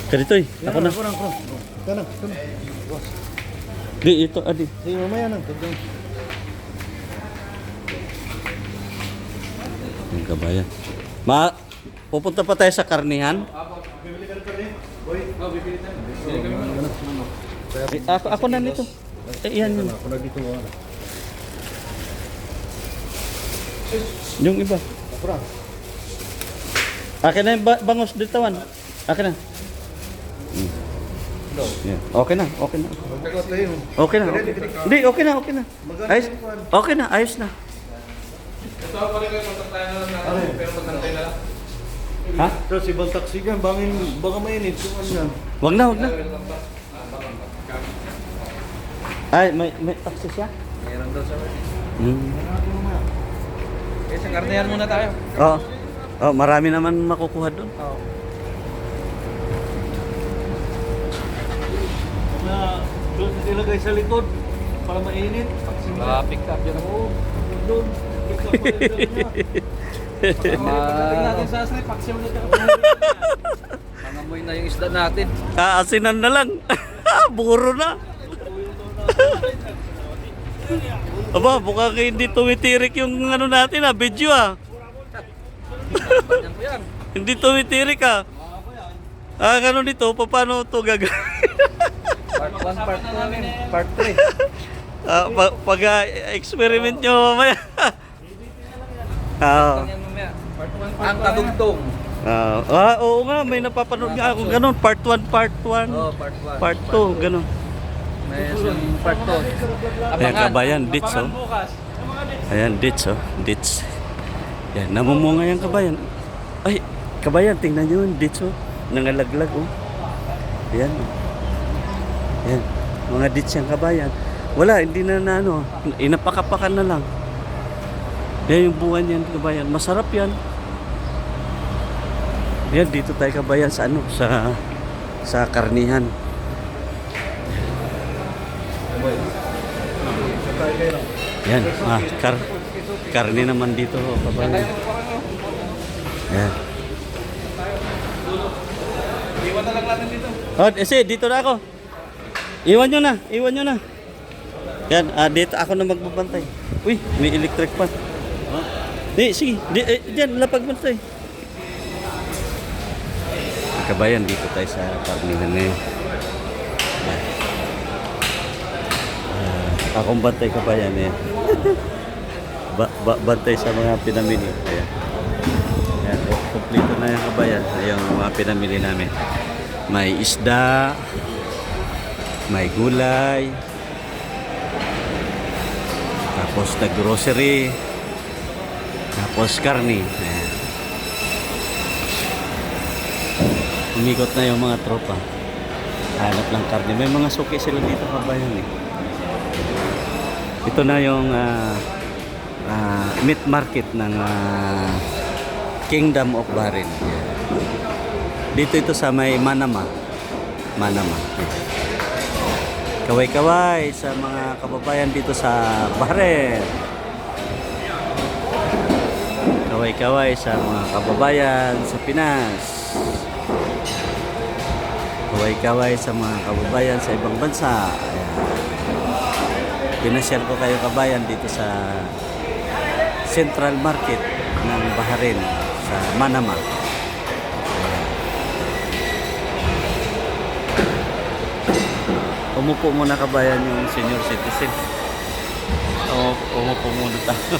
Karitoy, ako na. Kanang. Di, ito, adi. Sige, mamaya na. Yung kabayan. Pupunta pa tayo sa karnihan? Ako na nito. yan yun. Yung iba. Akin na yung bangos ditawan. Akin na. Yeah. Okay na, okay na. Okay na, okay. Hindi, okay na, okay na. Ayos, okay na, ayos na. Ito pa rin kayo, kontaktahan na lang natin, pero magkantay na lang. Ha? Ito si Baltaksi yan, baka mainit. Kung ano yan. Wag na, wag na. Ay, may taxi siya? Meron daw sa Hmm. Okay, sa karnehan muna tayo. Oo. Oh, marami naman makukuha doon. Oo. Na doon nilagay sa likod para mainit. Pick up yan ako. Doon. Pagdating natin sa asli, paksiw na tayo. Mangamoy na yung isda natin. Kaasinan na lang. Buro na. Aba, mukhang hindi tumitirik yung ano natin video Banyan ko yan. Hindi tumitirik ano nito, paano ito gagawin? Part 1, part 2, part 3. Pag-experiment nyo mamaya. Ganyan mamaya. Part 1, ang kadugtong. Oo nga, may napapanood nga ako ganun. Part 1, part 1. Oh, part 1. Part 2, ganun. May yung part 2. Ayan, kabayan, ditch Ayan, ditch ditch. Yan, namumunga yung kabayan. Ay, kabayan, tingnan nyo yun, ditch nangalaglag Ayan. Ayan, mga ditch yung kabayan. Wala, hindi na ano, inapakapakan na lang. Yan yung bunga niyan, kabayan. Masarap yan. Yan, dito tayo kabayan sa ano, sa karnihan. Yan, karne naman dito, kabayan. Yan. Iwan na lang natin dito. Dito na ako. Iwan nyo na. Yan, dito ako na magbabantay. Uy, may electric pan. Sige, diyan, lapag mo tayo. Kabayan, dito tayo sa karnihan ngayon. Akong bantay kabayan bantay sa mga pinamili. Ayan. Ayan, kompleto na yung kabayan. Yung mga pinamili namin. May isda, may gulay, tapos na grocery, tapos karni. Ayan. Umikot na yung mga tropa. Hanap ng karni. May mga suki sila dito kabayan Ito na yung meat market ng Kingdom of Bahrain. Dito ito sa may Manama. Kaway-kaway sa mga kababayan dito sa Bahrain. Kaway-kaway sa mga kababayan sa Pinas. Kaway-kaway sa mga kababayan sa ibang bansa. Ayan. Pinasyal ko kayo kabayan dito sa Central Market ng Bahrain sa Manama. Umupo muna kabayan yung senior citizen. Umupo muna tayo.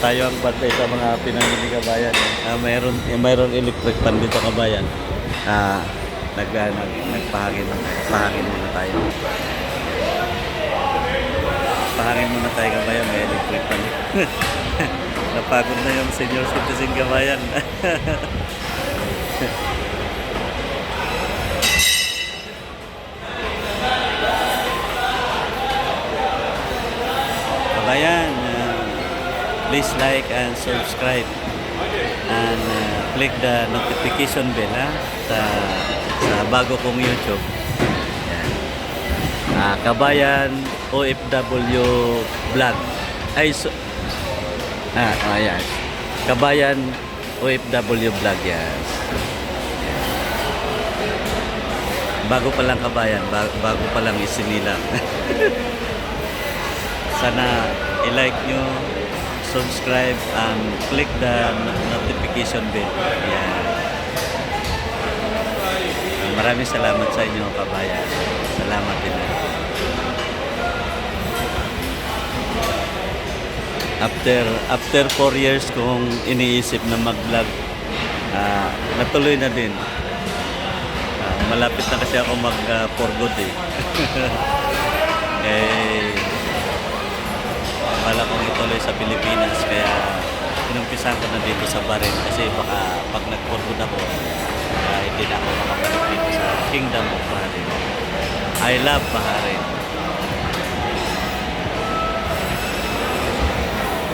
Tayo ang bantay sa mga pinamili kabayan. Mayroon electric pan dito kabayan. Nagpahangin muna tayo. Pahangin muna tayo kabayan, may electric pan. Napagod na yung senior citizen kabayan. Kabayan, please like and subscribe and click the notification bell sa bago kong YouTube. Kabayan OFW vlog. Ayan. Kabayan OFW vlog yan. Bago pa lang kabayan, bago pa lang isinilang. Sana i-like nyo, subscribe, and click the notification bell. Yan. Maraming salamat sa inyo kabayan. Salamat din. After 4 years kong iniisip na mag-vlog, natuloy na din. Malapit na kasi ako for good eh. Wala kong ituloy sa Pilipinas, kaya inumpisa ko na dito sa Bahrain kasi baka pag nag-for good ako, hindi na ako makabalik dito sa Kingdom of Bahrain. I love Bahrain.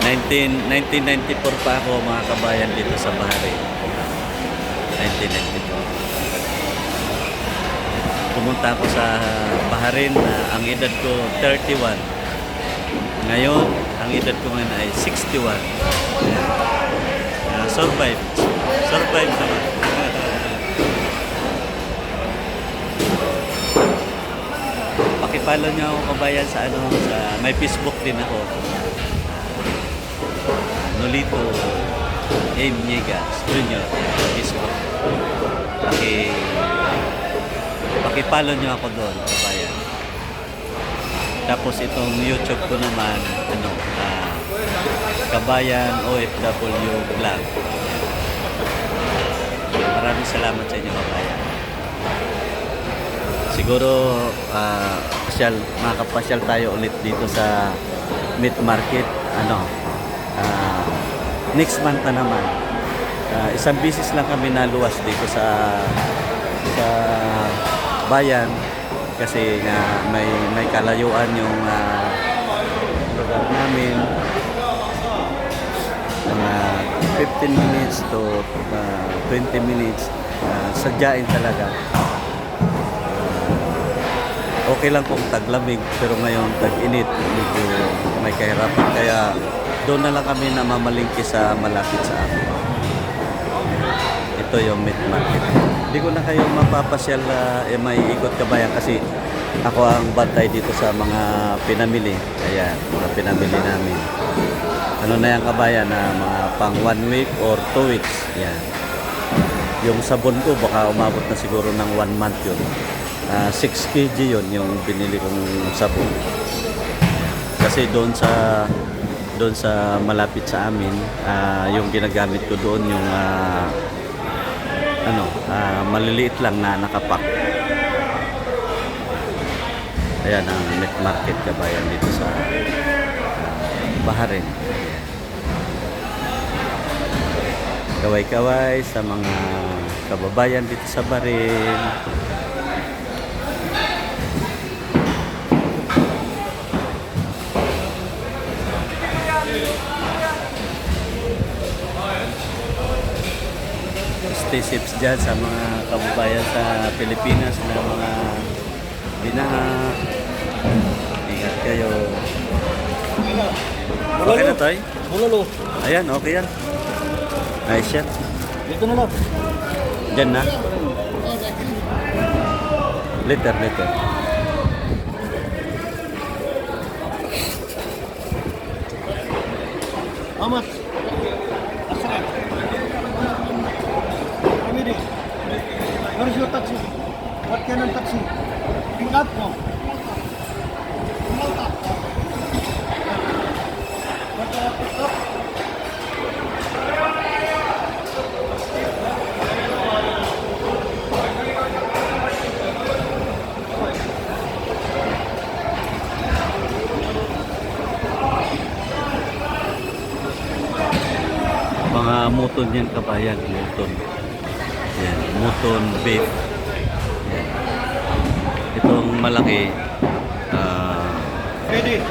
1994 pa ako mga kabayan dito sa Bahrain. 1994. Pumunta ako sa Bahrain na ang edad ko 31. Ngayon, ang edad ko ngayon ay 61. Survive naman. Pakipalo niyo ako kabayan sa may Facebook din ako. Nolito M. Niegas Jr. Facebook. Pakipalo niyo ako doon kabayan. Tapos itong YouTube ko naman, Kabayan OFW Vlog. Maraming salamat sa inyo kabayan. Siguro makapasyal tayo ulit dito sa meat market. Next month na naman. Isang bisis lang kami naluwas dito sa bayan kasi nga may kalayuan yung lugar namin. 15 minutes to 20 minutes. Sadyain talaga. Okay lang kung taglamig pero ngayon tag-init, medyo may kahirapan, kaya doon na lang kami namamalingki sa malapit sa amin. Ito yung meat market. Hindi ko na kayo mapapasyal may ikot kabayan kasi ako ang bantay dito sa mga pinamili. Ayan, mga pinamili namin. Ano na yan kabayan, mga pang 1 week or 2 weeks. Yan. Yung sabon ko baka umabot na siguro ng 1 month yun. 6 kg yun yung binili kong sabon. Kasi doon sa malapit sa amin, yung ginagamit ko doon yung maliliit lang na nakapak. Ayan ang meat market kabayan dito sa Bahrain. Kaway-kaway sa mga kababayan dito sa Bahrain. Stay safe dyan sa mga kababayan sa Pilipinas na mga binaha. Ingat kayo. Okay na tayo? Ayan, okay yan. Nice yan. Dito na lang. Dyan na. Later. Amat. Where is your taxi? What kind of taxi? Pick up no? Mga muton yan kabayan, muton. Yan, muton beef. Yan. Itong malaki, Ready?